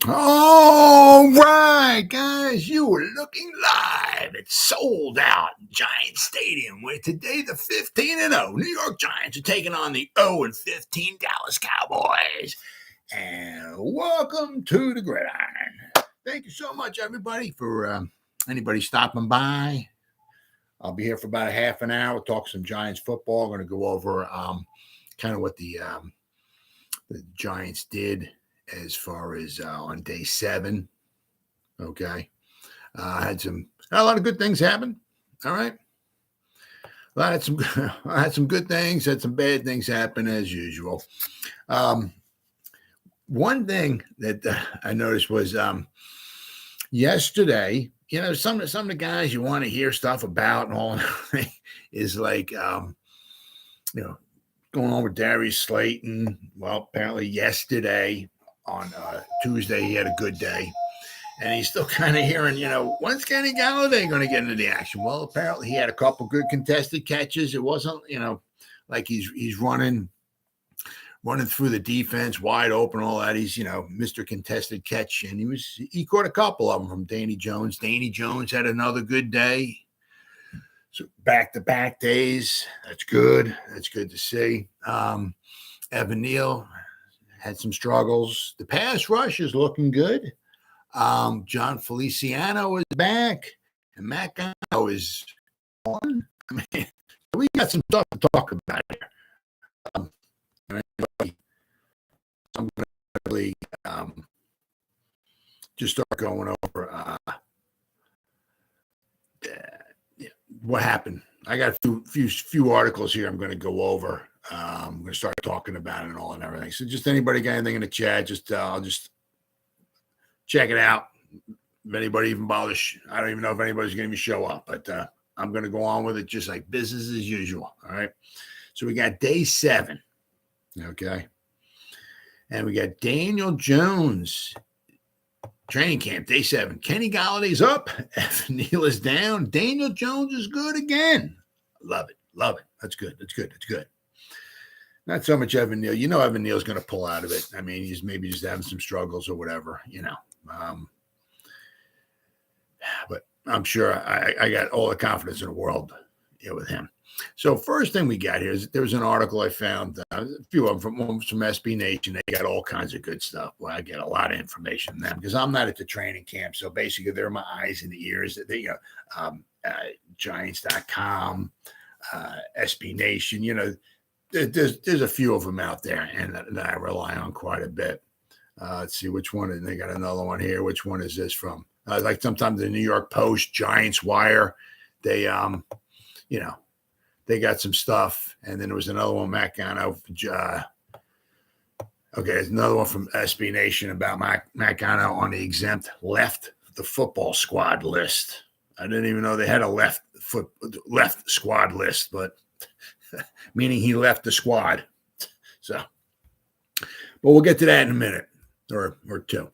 All right, guys, you were looking live. It's sold out Giant Stadium, where today the 15-0 New York Giants are taking on the 0-15 Dallas Cowboys. And welcome to the Gridiron. Thank you so much, everybody, for anybody stopping by. I'll be here for about a half an hour. We'll talk some Giants football. I'm going to go over kind of what the Giants did as far as on day 7. Okay. Had a lot of good things happen. All right. Had some good things, had some bad things happen as usual. One thing that I noticed was yesterday, you know, some of the guys you want to hear stuff about and all is like, you know, going on with Darius Slayton. Well, apparently yesterday on Tuesday, he had a good day. And he's still kind of hearing, you know, when's Kenny Golladay going to get into the action? Well, apparently he had a couple good contested catches. It wasn't, you know, like he's running through the defense wide open, all that. He's, you know, Mr. Contested Catch. And he caught a couple of them from Danny Jones. Danny Jones had another good day. So back-to-back days. That's good. That's good to see. Evan Neal had some struggles. The pass rush is looking good. John Feliciano is back. And Matt Gono is on. I mean, we got some stuff to talk about here. I'm going to really just start going over what happened. I got a few articles here I'm going to go over. I'm going to start talking about it and all and everything. So just anybody got anything in the chat, I'll just check it out. If anybody even bothers, I don't even know if anybody's going to show up, but I'm going to go on with it just like business as usual. All right. So we got day 7. Okay. And we got Daniel Jones training camp, day 7. Kenny Galladay's up. Evan Neal is down. Daniel Jones is good again. Love it. Love it. That's good. That's good. That's good. Not so much Evan Neal. You know Evan Neal's going to pull out of it. I mean, he's maybe just having some struggles or whatever, you know. But I'm sure I got all the confidence in the world with him. So first thing we got here is there was an article I found, a few of them from SB Nation. They got all kinds of good stuff. Well, I get a lot of information from them because I'm not at the training camp. So basically, they're my eyes and ears. They, you know, Giants.com, SB Nation. You know, there's a few of them out there, and that I rely on quite a bit. Let's see which one. And they got another one here. Which one is this from? Like sometimes the New York Post, Giants Wire. They, you know. They got some stuff, and then there was another one, Matt Gono. Okay, there's another one from SB Nation about Matt Gono on the exempt left the football squad list. I didn't even know they had a left squad list, but meaning he left the squad. So, but we'll get to that in a minute or two.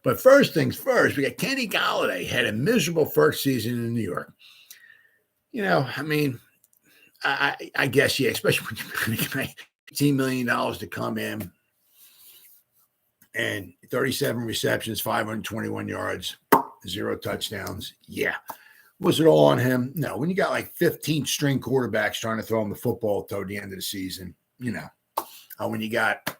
But first things first, we got Kenny Golladay had a miserable first season in New York. You know, I mean. I guess, yeah, especially when you're going to $18 million to come in and 37 receptions, 521 yards, 0 touchdowns. Yeah. Was it all on him? No. When you got like 15 string quarterbacks trying to throw him the football toward the end of the season, you know, when you got,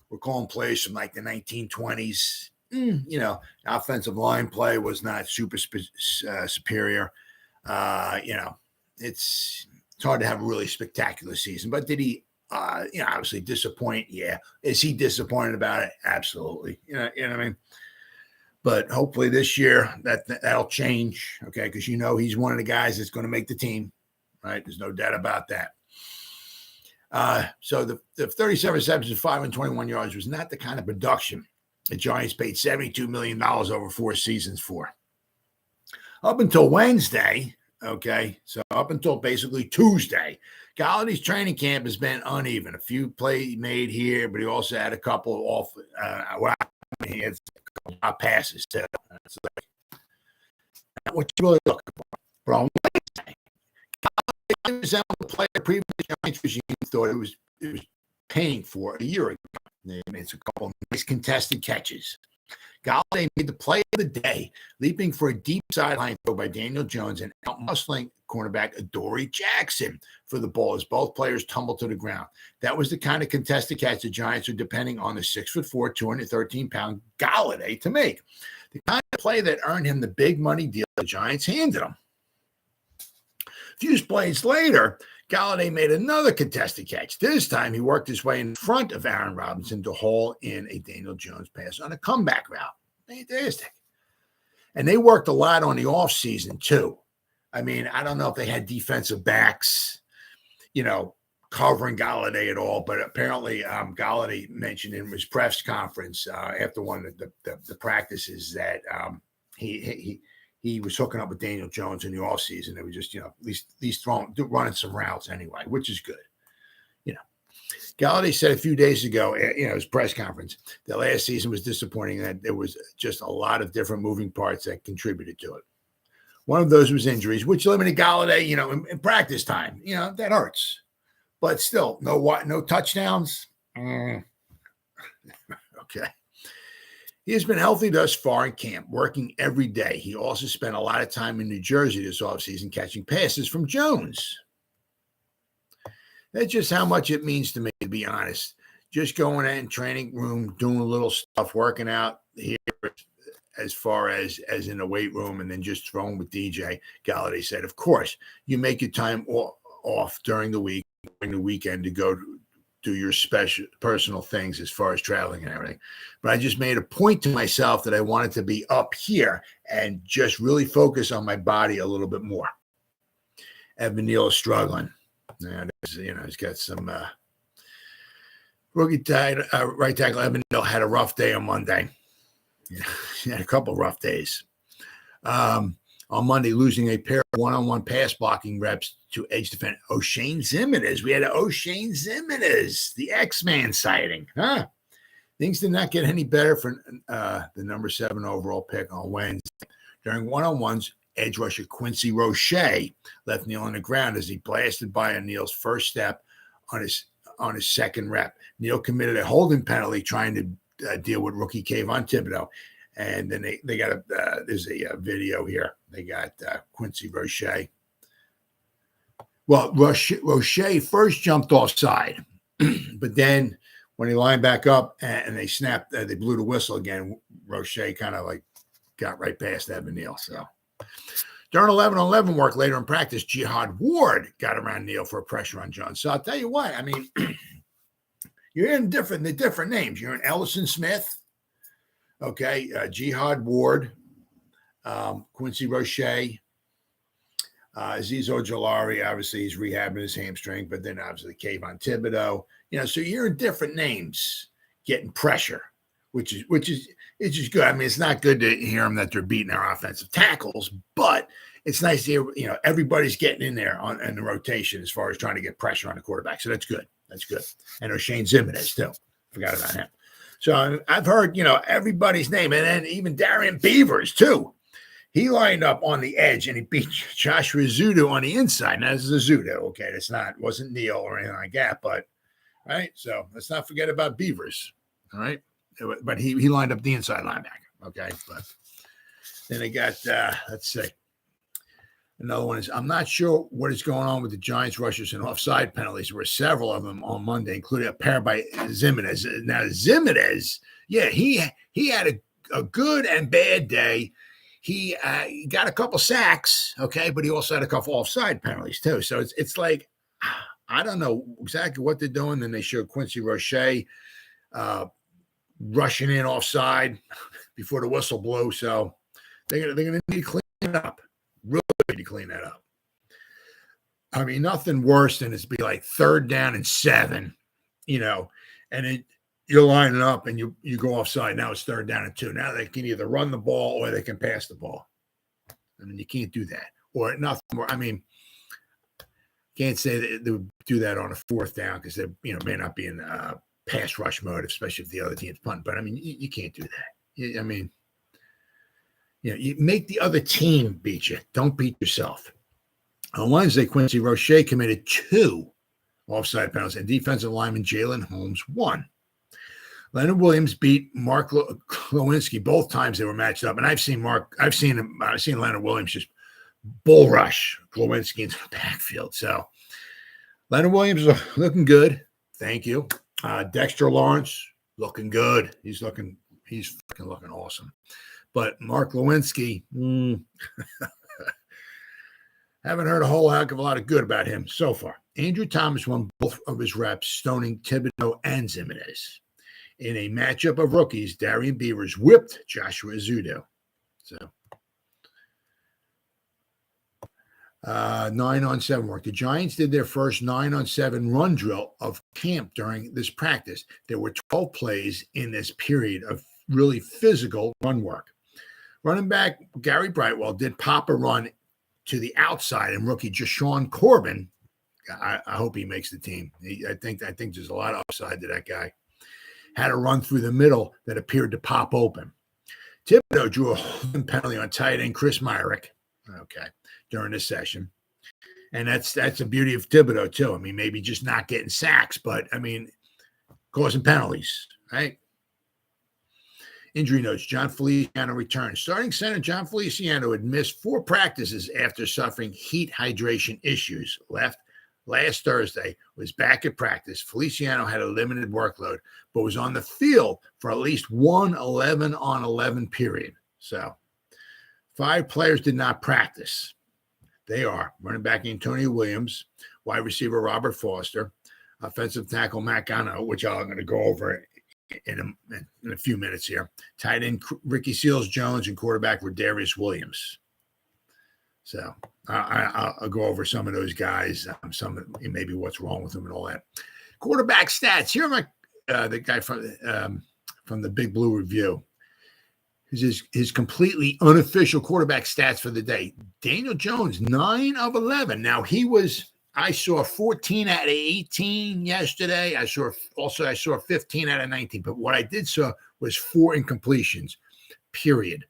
we're calling plays from like the 1920s, you know, offensive line play was not super superior, you know. It's hard to have a really spectacular season, but did he, you know, obviously disappoint? Yeah. Is he disappointed about it? Absolutely. You know what I mean? But hopefully this year that'll change. Okay. Cause you know, he's one of the guys that's going to make the team, right? There's no doubt about that. So the 37 receptions, 521 yards was not the kind of production the Giants paid $72 million over 4 seasons for. Up until Wednesday, okay, so up until basically Tuesday, Galladay's training camp has been uneven. A few plays made here, but he also had a couple of off. He had a couple of passes too. It's like, not what you really looking for. But on Wednesday, Galladay resembled the player previous Giants regime thought it was paying for a year ago. They made a couple of nice contested catches. Golladay made the play of the day, leaping for a deep sideline throw by Daniel Jones and out-muscling cornerback Adoree Jackson for the ball as both players tumbled to the ground. That was the kind of contested catch the Giants are depending on the 6'4", 213-pound Golladay to make. The kind of play that earned him the big money deal the Giants handed him. A few plays later, Golladay made another contested catch. This time, he worked his way in front of Aaron Robinson to haul in a Daniel Jones pass on a comeback route. Fantastic. And they worked a lot on the offseason, too. I mean, I don't know if they had defensive backs, covering Golladay at all, but apparently Golladay mentioned in his press conference after one of the practices that he was hooking up with Daniel Jones in the offseason. They were just, at least running some routes anyway, which is good. Golladay said a few days ago, his press conference, that last season was disappointing, that there was just a lot of different moving parts that contributed to it. One of those was injuries, which limited Golladay, in practice time. That hurts. But still, no touchdowns. Okay. He has been healthy thus far in camp, working every day. He also spent a lot of time in New Jersey this offseason catching passes from Jones. That's just how much it means to me, to be honest. Just going in training room, doing a little stuff, working out here as far as in the weight room, and then just throwing with DJ. Golladay said, of course, you make your time off during the week, during the weekend to go do your special personal things as far as traveling and everything. But I just made a point to myself that I wanted to be up here and just really focus on my body a little bit more. Evan Neal is struggling. He's got some rookie right tackle. Evan Neal had a rough day on Monday. He had a couple rough days. On Monday, losing a pair of one-on-one pass blocking reps to edge defender Oshane Ximines. We had Oshane Ximines, the X-Man sighting. Things did not get any better for the number 7 overall pick on Wednesday. During one-on-ones, edge rusher Quincy Roche left Neal on the ground as he blasted by on Neal's first step on his second rep. Neal committed a holding penalty trying to deal with rookie Kayvon Thibodeau. And then they got there's a video here. They got Quincy Roche. Well, Roche first jumped offside, but then when he lined back up and they snapped, they blew the whistle again. Roche kind of got right past Evan Neal. So during 11-on-11 work later in practice, Jihad Ward got around Neal for a pressure on Jones. So I'll tell you what, I mean, you're in the different names. You're in Ellison Smith. Okay, Jihad Ward, Quincy Roche, Azeez Ojulari. Obviously, he's rehabbing his hamstring, but then obviously Kayvon Thibodeau. So you're in different names getting pressure, which is good. I mean, it's not good to hear them that they're beating our offensive tackles, but it's nice to hear everybody's getting in there in the rotation as far as trying to get pressure on the quarterback. So that's good. That's good. And Oshane Ximines too. Forgot about him. So I've heard, everybody's name, and then even Darian Beavers too. He lined up on the edge and he beat Joshua Zudo on the inside. Now this is a Zudo, okay? Wasn't Neal or anything like that, but right. So let's not forget about Beavers, all right? But he lined up the inside linebacker, okay? But then they got let's see. Another one is, I'm not sure what is going on with the Giants rushers and offside penalties. There were several of them on Monday, including a pair by Ximines. Now, Ximines, yeah, he had a good and bad day. He got a couple sacks, okay, but he also had a couple offside penalties too. So it's like, I don't know exactly what they're doing. Then they showed Quincy Roche rushing in offside before the whistle blew. So they're going to need to clean it up. Really need to clean that up. I mean, nothing worse than it's be like 3rd down and 7, and you're lining up and you go offside. Now it's 3rd down and 2. Now they can either run the ball or they can pass the ball. I mean, you can't do that. Or nothing more. I mean, can't say that they would do that on a 4th down because they may not be in pass rush mode, especially if the other team's punting. But I mean, you can't do that. You make the other team beat you. Don't beat yourself. On Wednesday, Quincy Roche committed 2 offside penalties, and defensive lineman Jaelan Holmes 1. Leonard Williams beat Mark Lewinsky both times they were matched up, and I've seen Leonard Williams just bull rush Lewinsky into the backfield. So Leonard Williams is looking good. Thank you. Dexter Lawrence looking good. He's fucking looking awesome. But Mark Lewinsky, haven't heard a whole heck of a lot of good about him so far. Andrew Thomas won both of his reps, stoning Thibodeau and Ximines. In a matchup of rookies, Darian Beavers whipped Joshua Ezeudu. So 9-on-7 work. The Giants did their first 9-on-7 run drill of camp during this practice. There were 12 plays in this period of really physical run work. Running back Gary Brightwell did pop a run to the outside, and rookie Jashawn Corbin, I hope he makes the team. I think there's a lot of upside to that guy. Had a run through the middle that appeared to pop open. Thibodeau drew a holding penalty on tight end Chris Myrick, during this session. And that's the beauty of Thibodeau, too. I mean, maybe just not getting sacks, but, I mean, causing penalties, right? Injury notes, John Feliciano returns. Starting center John Feliciano had missed 4 practices after suffering heat hydration issues. Left last Thursday, was back at practice. Feliciano had a limited workload, but was on the field for at least one 11-on-11 period. So 5 players did not practice. They are running back Antonio Williams, wide receiver Robert Foster, offensive tackle Matt Gono, which I'm going to go over in a few minutes here, tight end Ricky Seals-Jones, and quarterback Darius Williams. So I'll go over some of those guys, maybe what's wrong with them and all that. Quarterback stats. Here are my the guy from the Big Blue Review. His completely unofficial quarterback stats for the day. Daniel Jones, 9 of 11. Now I saw 14 out of 18 yesterday. I saw 15 out of 19. But what I did saw was 4 incompletions, period.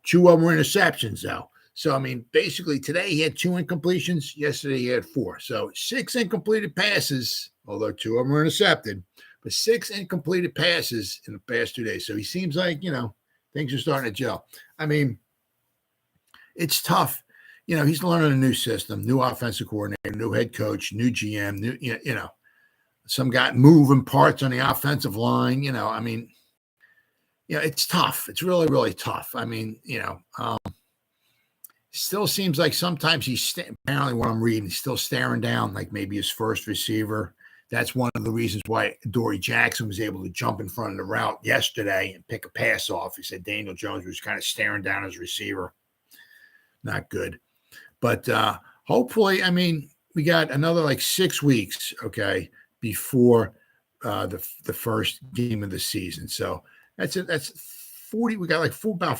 2 of them were interceptions, though. So, I mean, basically today he had 2 incompletions. Yesterday he had 4. So 6 incompleted passes, although 2 of them were intercepted, but 6 incompleted passes in the past 2 days. So he seems like, things are starting to gel. I mean, it's tough. He's learning a new system, new offensive coordinator, new head coach, new GM, some guy moving parts on the offensive line. It's tough. It's really, really tough. I mean, still seems like sometimes apparently what I'm reading, he's still staring down like maybe his first receiver. That's one of the reasons why Adoree Jackson was able to jump in front of the route yesterday and pick a pass off. He said Daniel Jones was kind of staring down his receiver. Not good. But hopefully, I mean, we got another 6 weeks, before the first game of the season. So that's 40. We got about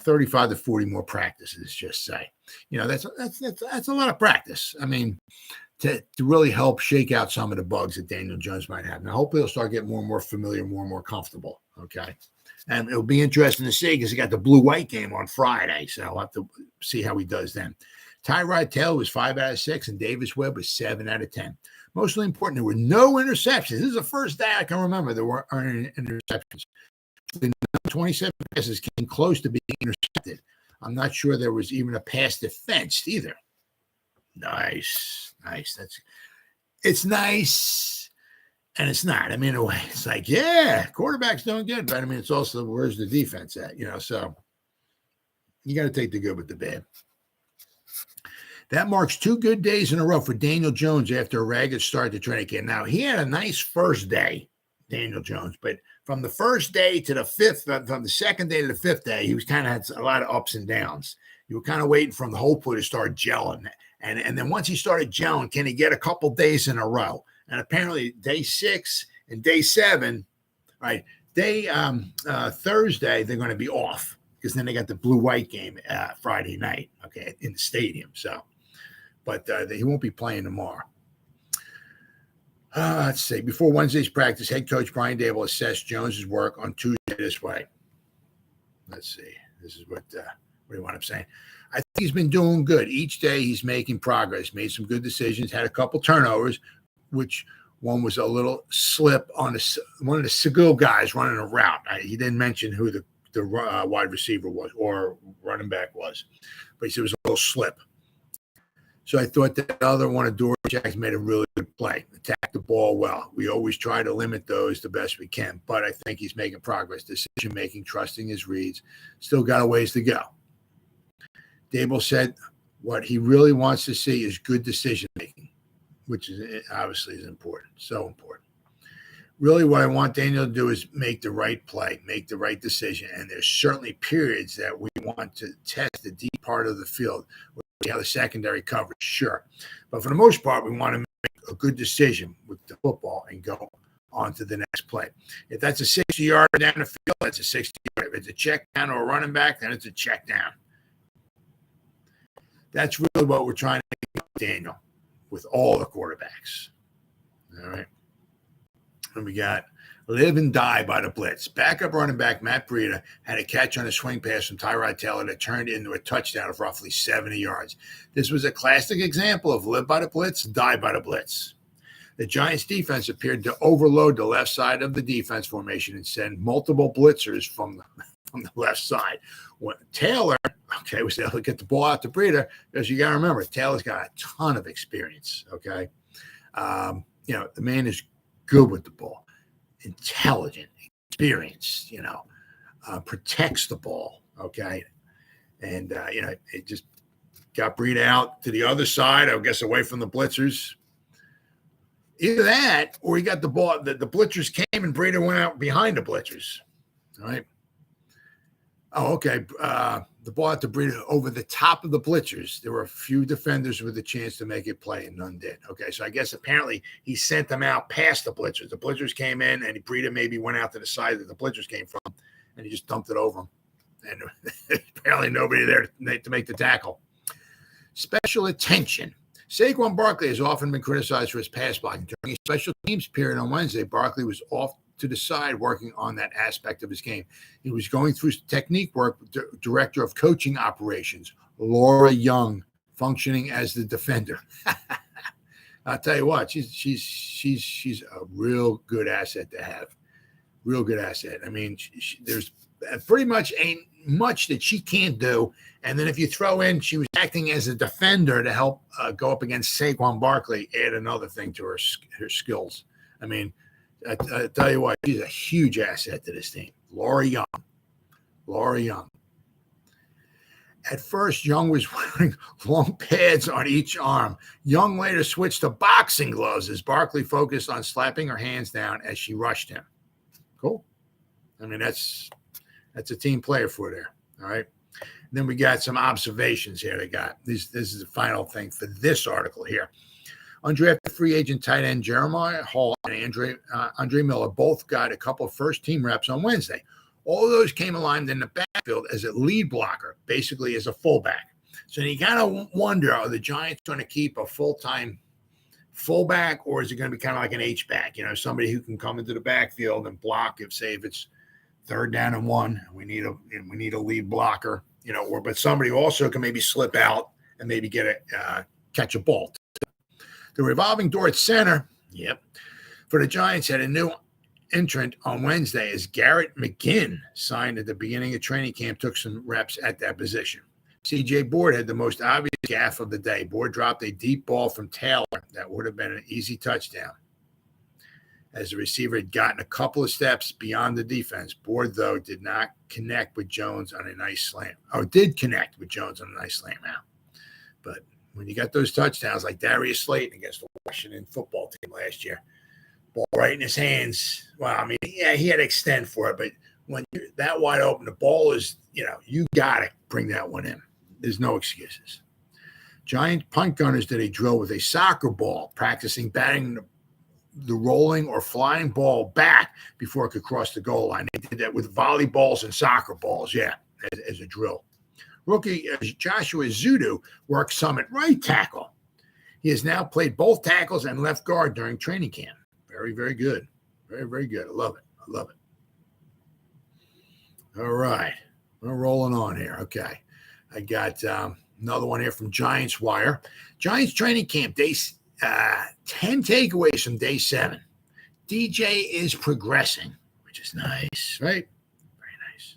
35 to 40 more practices, just say. That's a lot of practice. I mean, to really help shake out some of the bugs that Daniel Jones might have. Now, hopefully he'll start getting more and more familiar, more and more comfortable, And it'll be interesting to see because he got the blue-white game on Friday, so I'll have to see how he does then. Tyrod Taylor was 5 out of 6, and Davis Webb was 7 out of 10. Mostly important, there were no interceptions. This is the first day I can remember there weren't interceptions. The 27 passes came close to being intercepted. I'm not sure there was even a pass defensed either. Nice. It's nice, and it's not. I mean, in a way, it's like, quarterback's doing good, but I mean, it's also where's the defense at? So you got to take the good with the bad. That marks 2 good days in a row for Daniel Jones after a ragged start to training camp. Now, he had a nice first day, Daniel Jones, but from the first day to the 5th, from the second day to the 5th day, he was kind of had a lot of ups and downs. You were kind of waiting for him to hopefully to start gelling. And then once he started gelling, can he get a couple days in a row? And apparently day 6 and day 7, right? Thursday, they're going to be off because then they got the blue-white game Friday night, in the stadium. So, but he won't be playing tomorrow. Let's see. Before Wednesday's practice, head coach Brian Dable assessed Jones's work on Tuesday this way. Let's see. This is what do you want I'm saying? I think he's been doing good. Each day he's making progress, made some good decisions, had a couple turnovers, which One was a little slip on one of the Segul guys running a route. He didn't mention who the wide receiver was or running back was, but he said it was a little slip. So I thought the other one, Adoree Jackson, made a really good play, attacked the ball well. We always try to limit those the best we can, but I think he's making progress. Decision-making, trusting his reads, still got a ways to go. Dable said what he really wants to see is good decision-making, which is obviously is important, so important. Really what I want Daniel to do is make the right play, make the right decision, and there's certainly periods that we want to test the deep part of the field. We have the secondary coverage, sure. But for the most part, we want to make a good decision with the football and go on to the next play. If that's a 60-yard down the field, that's a 60-yard. If it's a check down or a running back, then it's a check down. That's really what we're trying to do with Daniel, with all the quarterbacks. All right. And we got live and die by the blitz. Backup running back Matt Breida had a catch on a swing pass from Tyrod Taylor that turned into a touchdown of roughly 70 yards. This was a classic example of live by the blitz, die by the blitz. The Giants defense appeared to overload the left side of the defense formation and send multiple blitzers from the left side. When Taylor, was able to get the ball out to Breida, because you got to remember, Taylor's got a ton of experience, okay? The man is good with the ball, intelligent, experienced, protects the ball, okay? And, it just got Breida out to the other side, I guess, away from the blitzers. Either that, or he got the ball, the blitzers came and Breida went out behind the blitzers, all right? Oh, okay. The ball out to Breida over the top of the blitzers. There were a few defenders with a chance to make it play, and none did. Okay, so I guess apparently he sent them out past the blitzers. The blitzers came in, and Breida maybe went out to the side that the blitzers came from, and he just dumped it over them. And apparently nobody there to make the tackle. Special attention. Saquon Barkley has often been criticized for his pass blocking. During a special teams period on Wednesday, Barkley was off to the side working on that aspect of his game. He was going through technique work with the director of coaching operations, Laura Young, functioning as the defender. I'll tell you what, she's a real good asset to have. Real good asset. I mean, there's pretty much ain't much that she can't do. And then if you throw in, she was acting as a defender to help go up against Saquon Barkley, add another thing to her skills. I mean, I tell you what, she's a huge asset to this team. Laura Young. At first, Young was wearing long pads on each arm. Young later switched to boxing gloves as Barkley focused on slapping her hands down as she rushed him. Cool. I mean, that's a team player for there. All right. And then we got some observations here. This is the final thing for this article here. Undrafted free agent tight end Jeremiah Hall and Andre Miller both got a couple of first-team reps on Wednesday. All of those came aligned in the backfield as a lead blocker, basically as a fullback. So you got to wonder, are the Giants going to keep a full-time fullback, or is it going to be kind of like an H-back, somebody who can come into the backfield and block if it's 3rd down and 1, we need a lead blocker, but somebody also can maybe slip out and maybe catch a ball. The revolving door at center, for the Giants had a new entrant on Wednesday as Garrett McGinn signed at the beginning of training camp, took some reps at that position. C.J. Board had the most obvious gaffe of the day. Board dropped a deep ball from Taylor that would have been an easy touchdown, as the receiver had gotten a couple of steps beyond the defense. Board, though, did not connect with Jones on a nice slam. Oh, did connect with Jones on a nice slam out. But when you got those touchdowns like Darius Slayton against the Washington football team last year, ball right in his hands. Well, I mean, yeah, he had to extend for it, but when you're that wide open, the ball is, you got to bring that one in. There's no excuses. Giant punt gunners did a drill with a soccer ball, practicing batting the rolling or flying ball back before it could cross the goal line. They did that with volleyballs and soccer balls, as a drill. Rookie Joshua Zudu worked some at right tackle. He has now played both tackles and left guard during training camp. Very, very good. Very, very good. I love it. All right. We're rolling on here. Okay. I got another one here from Giants Wire. Giants training camp. 10 takeaways from day 7. DJ is progressing, which is nice, right? Very nice.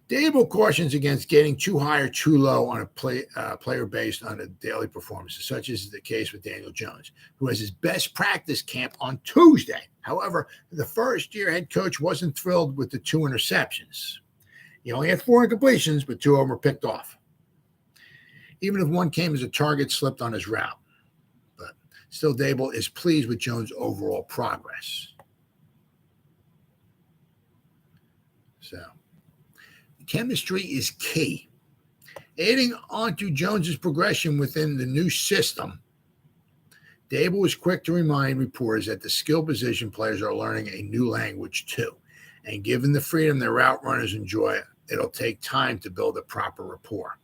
Dable cautions against getting too high or too low on a player based on a daily performance, such as the case with Daniel Jones, who has his best practice camp on Tuesday. However, the first-year head coach wasn't thrilled with the 2 interceptions. He only had 4 incompletions, but 2 of them were picked off. Even if one came as a target slipped on his route. But still, Dable is pleased with Jones' overall progress. So, chemistry is key. Adding onto Jones's progression within the new system, Dable was quick to remind reporters that the skill position players are learning a new language too. And given the freedom their route runners enjoy, it'll take time to build a proper rapport.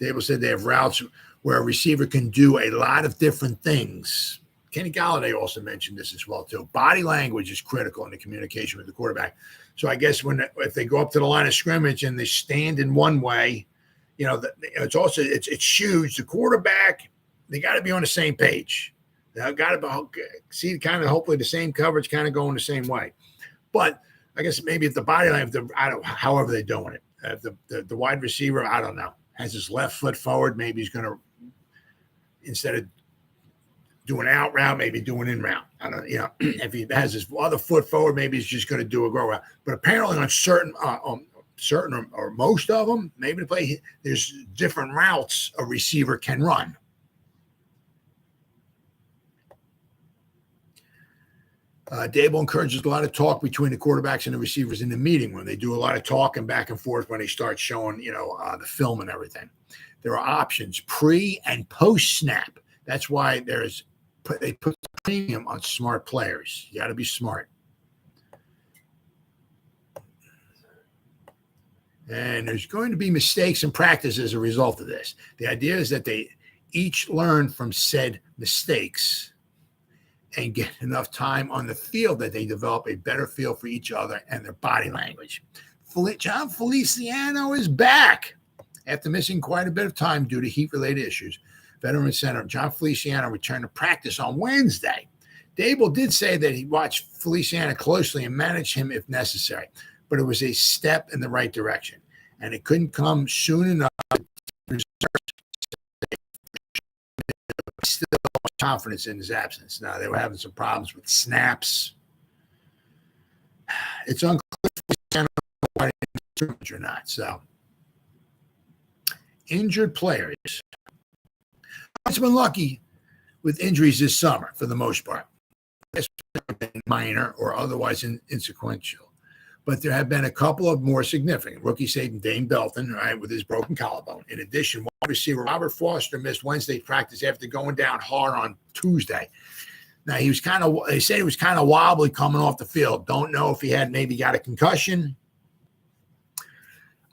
Dable said they have routes where a receiver can do a lot of different things. Kenny Golladay also mentioned this as well too. Body language is critical in the communication with the quarterback. So I guess if they go up to the line of scrimmage and they stand in one way, it's huge. The quarterback, they got to be on the same page. They got to see kind of hopefully the same coverage, kind of going the same way. But I guess maybe if the body language, however they're doing it, the wide receiver, I don't know, has his left foot forward, maybe he's going to, instead of doing out route, maybe doing in route. I don't, if he has his other foot forward, maybe he's just going to do a grow route. But apparently on certain or most of them, maybe to play, there's different routes a receiver can run. Dable encourages a lot of talk between the quarterbacks and the receivers in the meeting when they do a lot of talking back and forth when they start showing, the film and everything. There are options pre and post snap. That's why they put the premium on smart players. You got to be smart. And there's going to be mistakes in practice as a result of this. The idea is that they each learn from said mistakes and get enough time on the field that they develop a better feel for each other and their body language. John Feliciano is back after missing quite a bit of time due to heat-related issues. Veteran center John Feliciano returned to practice on Wednesday. Dable did say that he watched Feliciano closely and managed him if necessary, but it was a step in the right direction, and it couldn't come soon enough. Still confidence in his absence. Now, they were having some problems with snaps. It's unclear if or not. So, injured players. It's been lucky with injuries this summer for the most part. It's been minor or otherwise insequential. But there have been a couple of more significant. Rookie safety Dane Belton, right, with his broken collarbone. In addition, wide receiver Robert Foster missed Wednesday's practice after going down hard on Tuesday. Now, they said he was kind of wobbly coming off the field. Don't know if he had maybe got a concussion.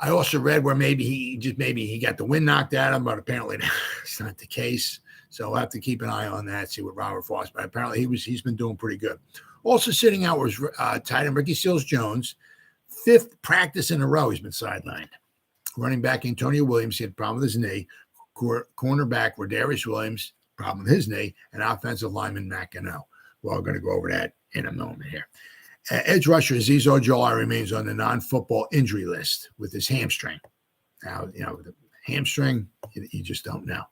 I also read where maybe he got the wind knocked at him, but apparently that's not the case. So we'll have to keep an eye on that, see what Robert Foster. But apparently he's been doing pretty good. Also sitting out was tight end Ricky Seals-Jones. 5th practice in a row he's been sidelined. Running back Antonio Williams, he had a problem with his knee. Cornerback Darius Williams, problem with his knee. And offensive lineman Matt Gono. We're going to go over that in a moment here. Edge rusher Azeez Ojulari remains on the non-football injury list with his hamstring. Now, the hamstring, you just don't know.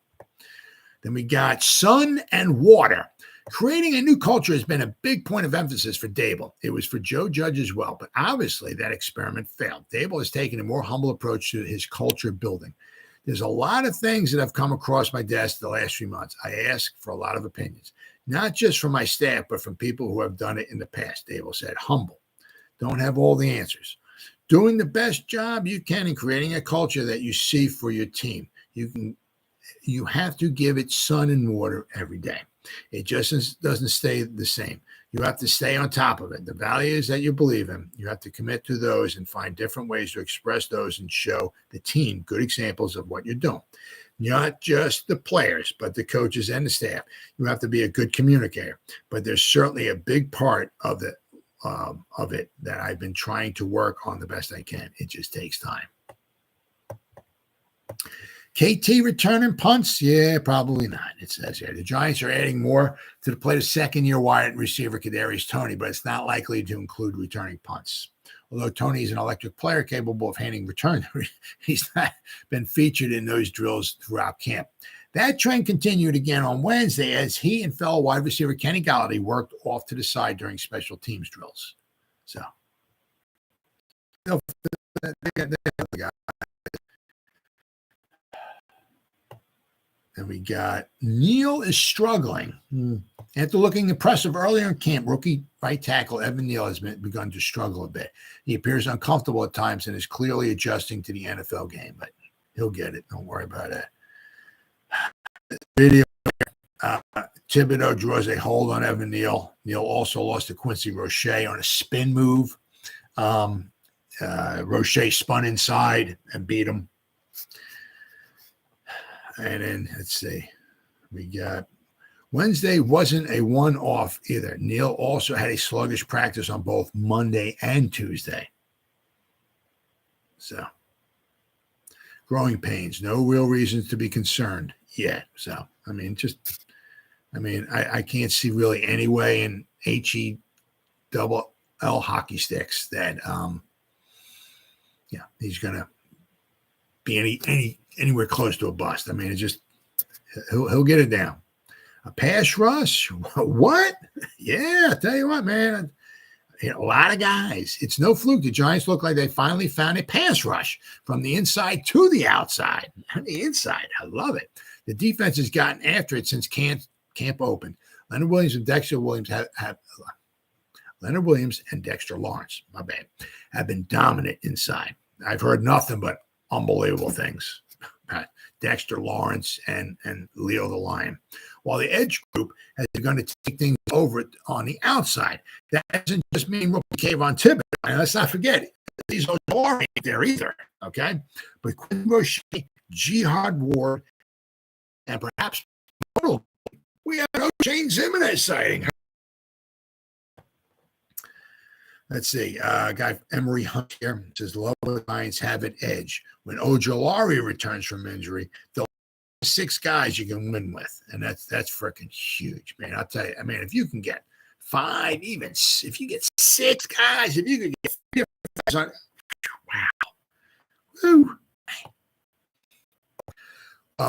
Then we got sun and water. Creating a new culture has been a big point of emphasis for Dable. It was for Joe Judge as well, but obviously that experiment failed. Dable has taken a more humble approach to his culture building. There's a lot of things that have come across my desk the last few months. I ask for a lot of opinions, not just from my staff, but from people who have done it in the past. Dable said, humble. Don't have all the answers. Doing the best job you can in creating a culture that you see for your team. You have to give it sun and water every day. It just doesn't stay the same. You have to stay on top of it. The values that you believe in, you have to commit to those and find different ways to express those and show the team good examples of what you're doing. Not just the players, but the coaches and the staff. You have to be a good communicator. But there's certainly a big part of it that I've been trying to work on the best I can. It just takes time. KT returning punts? Yeah, probably not. It says here the Giants are adding more to the plate of second-year wide receiver Kadarius Toney, but it's not likely to include returning punts. Although Toney is an electric player capable of handling return, he's not been featured in those drills throughout camp. That trend continued again on Wednesday as he and fellow wide receiver Kenny Golladay worked off to the side during special teams drills. So, and we got Neal is struggling. After looking impressive earlier in camp, rookie right tackle Evan Neal has begun to struggle a bit. He appears uncomfortable at times and is clearly adjusting to the NFL game, but he'll get it. Don't worry about that. Video. Thibodeau draws a hold on Evan Neal. Neal also lost to Quincy Roche on a spin move. Roche spun inside and beat him. And then let's see, we got Wednesday wasn't a one-off either. Neal also had a sluggish practice on both Monday and Tuesday. So, growing pains, no real reasons to be concerned yet. So, I can't see really any way in HE-double-L hockey sticks that, he's going to be anywhere close to a bust. He'll get it down. A pass rush? What? Yeah, I tell you what, man. A lot of guys. It's no fluke. The Giants look like they finally found a pass rush from the inside to the outside. The inside. I love it. The defense has gotten after it since camp opened. Leonard Williams and Dexter Lawrence, my bad, have been dominant inside. I've heard nothing but unbelievable things. Dexter Lawrence and Leo the Lion. While the edge group has begun to take things over on the outside. That doesn't just mean rookie Kayvon Thibodeau. And let's not forget, these Ojulari ain't there either, okay? But Quinn Roche, Jihad Ward, and perhaps we have an Oshane Ximines sighting. Let's see. Guy Emery Hunt here says, love the Giants have an edge. When Ojulari returns from injury, they'll have 6 guys you can win with. And that's freaking huge, man. I'll tell you, if you can get 5, even if you get 6 guys, if you could get 5 guys on, wow. Woo.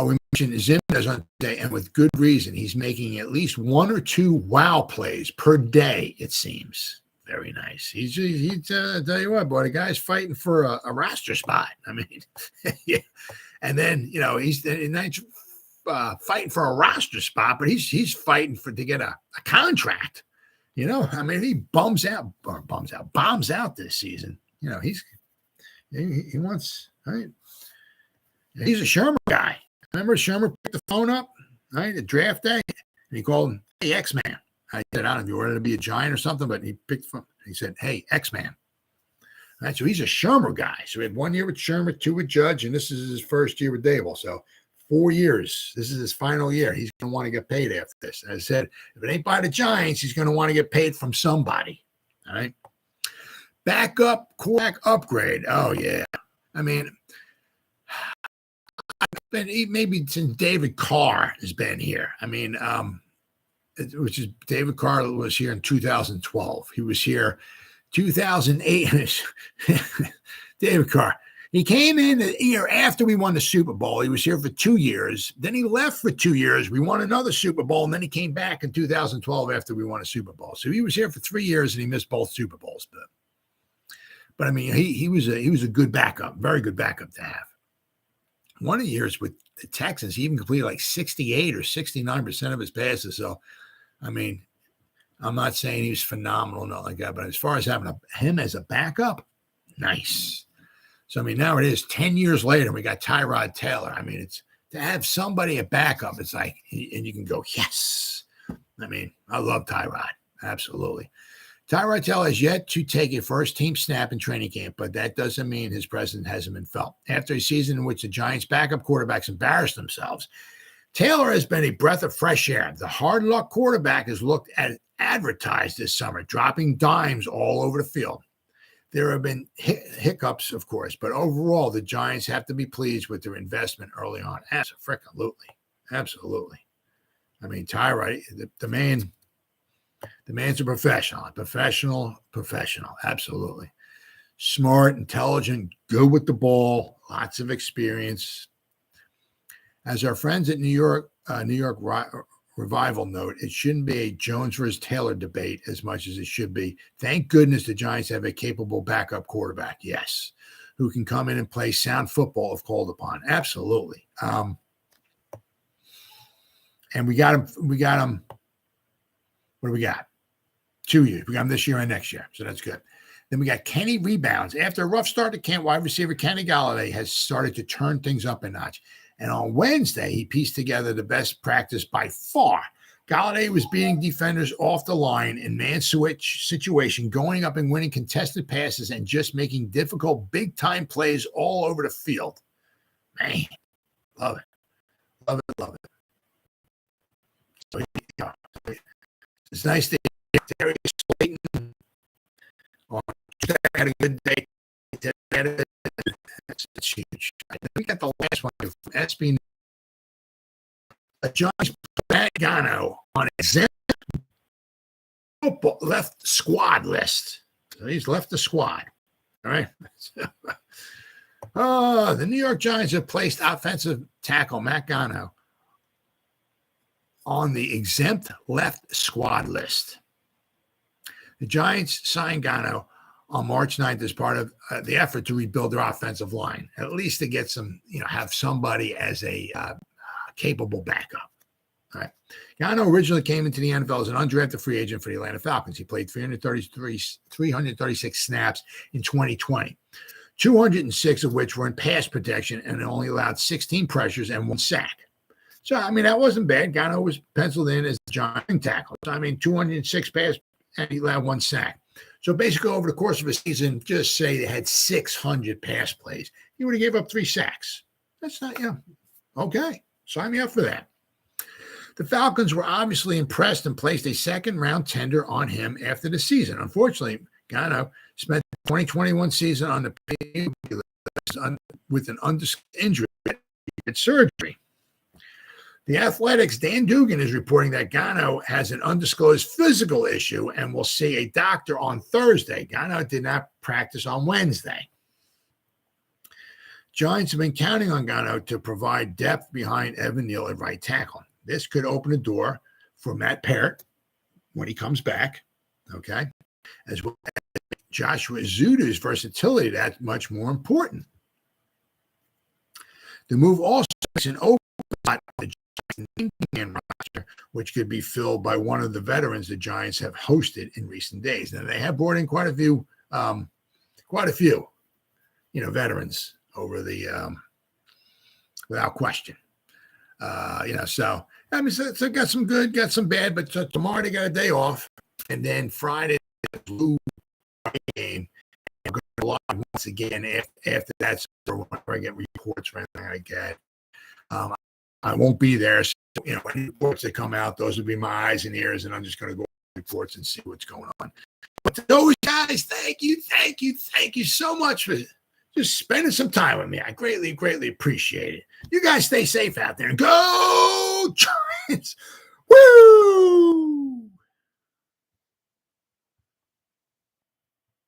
We mentioned Ximines on today, and with good reason. He's making at least 1 or 2 wow plays per day, it seems. Very nice. He's tell you what, boy, the guy's fighting for a roster spot. Yeah. And then, he's fighting for a roster spot, but he's fighting to get a contract. He bombs out this season. He wants, right? He's a Shermer guy. Remember Shermer picked the phone up, right, at draft day, and he called him, hey, X-Man. I said, I don't know if you wanted to be a Giant or something, but he picked from. He said, hey, X-Man. All right, so he's a Shermer guy. So we had 1 year with Shermer, 2 with Judge, and this is his first year with Dable. So 4 years. This is his final year. He's going to want to get paid after this. As I said, if it ain't by the Giants, he's going to want to get paid from somebody. All right. Backup quarterback upgrade. Oh, yeah. Maybe since David Carr has been here. Which is David Carr was here in 2012. He was here 2008. David Carr. He came in the year after we won the Super Bowl. He was here for 2 years. Then he left for 2 years. We won another Super Bowl, and then he came back in 2012 after we won a Super Bowl. So he was here for 3 years, and he missed both Super Bowls. But he was a good backup, very good backup to have. One of the years with the Texans, he even completed like 68 or 69% of his passes. So, I'm not saying he was phenomenal, not like that, but as far as having him as a backup, nice. So, now it is 10 years later, we got Tyrod Taylor. It's to have somebody a backup, it's like, and you can go, yes. I love Tyrod. Absolutely. Tyrod Taylor has yet to take a first-team snap in training camp, but that doesn't mean his presence hasn't been felt. After a season in which the Giants' backup quarterbacks embarrassed themselves, Taylor has been a breath of fresh air. The hard-luck quarterback has looked at advertised this summer, dropping dimes all over the field. There have been hiccups, of course, but overall, the Giants have to be pleased with their investment early on. Absolutely. I mean, Tyrod, the man's a professional. Absolutely. Smart, intelligent, good with the ball, lots of experience. As our friends at New York Revival note, it shouldn't be a Jones versus Taylor debate as much as it should be. Thank goodness the Giants have a capable backup quarterback, yes, who can come in and play sound football if called upon. Absolutely. And we got him. What do we got? 2 years. We got him this year and next year. So that's good. Then we got Kenny rebounds. After a rough start to camp, wide receiver Kenny Golladay has started to turn things up a notch. And on Wednesday, he pieced together the best practice by far. Golladay was beating defenders off the line in man switch situation, going up and winning contested passes and just making difficult big-time plays all over the field. Man, love it. So, it's nice to hear Darius Slayton had a good day. It's huge. We got the last one from SB. A Giants Matt Gono on exempt football left squad list. So he's left the squad. All right. The New York Giants have placed offensive tackle Matt Gono on the exempt left squad list. The Giants signed Gono on March 9th as part of the effort to rebuild their offensive line, at least to get some, have somebody as a capable backup. All right. Gono originally came into the NFL as an undrafted free agent for the Atlanta Falcons. He played 336 snaps in 2020, 206 of which were in pass protection and only allowed 16 pressures and 1 sack. So, I mean, that wasn't bad. Gono was penciled in as a giant tackle. So, I mean, 206 pass and he allowed 1 sack. So basically over the course of a season, just say they had 600 pass plays. He would have gave up 3 sacks. That's not, okay. Sign me up for that. The Falcons were obviously impressed and placed a second-round tender on him after the season. Unfortunately, Gono spent the 2021 season on the with an injury and surgery. The Athletics' Dan Dugan is reporting that Gono has an undisclosed physical issue and will see a doctor on Thursday. Gono did not practice on Wednesday. Giants have been counting on Gono to provide depth behind Evan Neal at right tackle. This could open a door for Matt Parrott when he comes back, okay, as well as Joshua Zudu's versatility. That's much more important. The move also makes an open spot on the roster, which could be filled by one of the veterans the Giants have hosted in recent days. Now they have brought in quite a few, veterans over the, without question. So I mean, so got some good, got some bad, but tomorrow they got a day off, and then Friday the blue game. I'm going to live once again after that. So whenever I get reports or anything like that. I won't be there. So, any reports that come out, those will be my eyes and ears, and I'm just going to go reports and see what's going on. But to those guys, thank you so much for just spending some time with me. I greatly, greatly appreciate it. You guys stay safe out there and go Giants. Woo!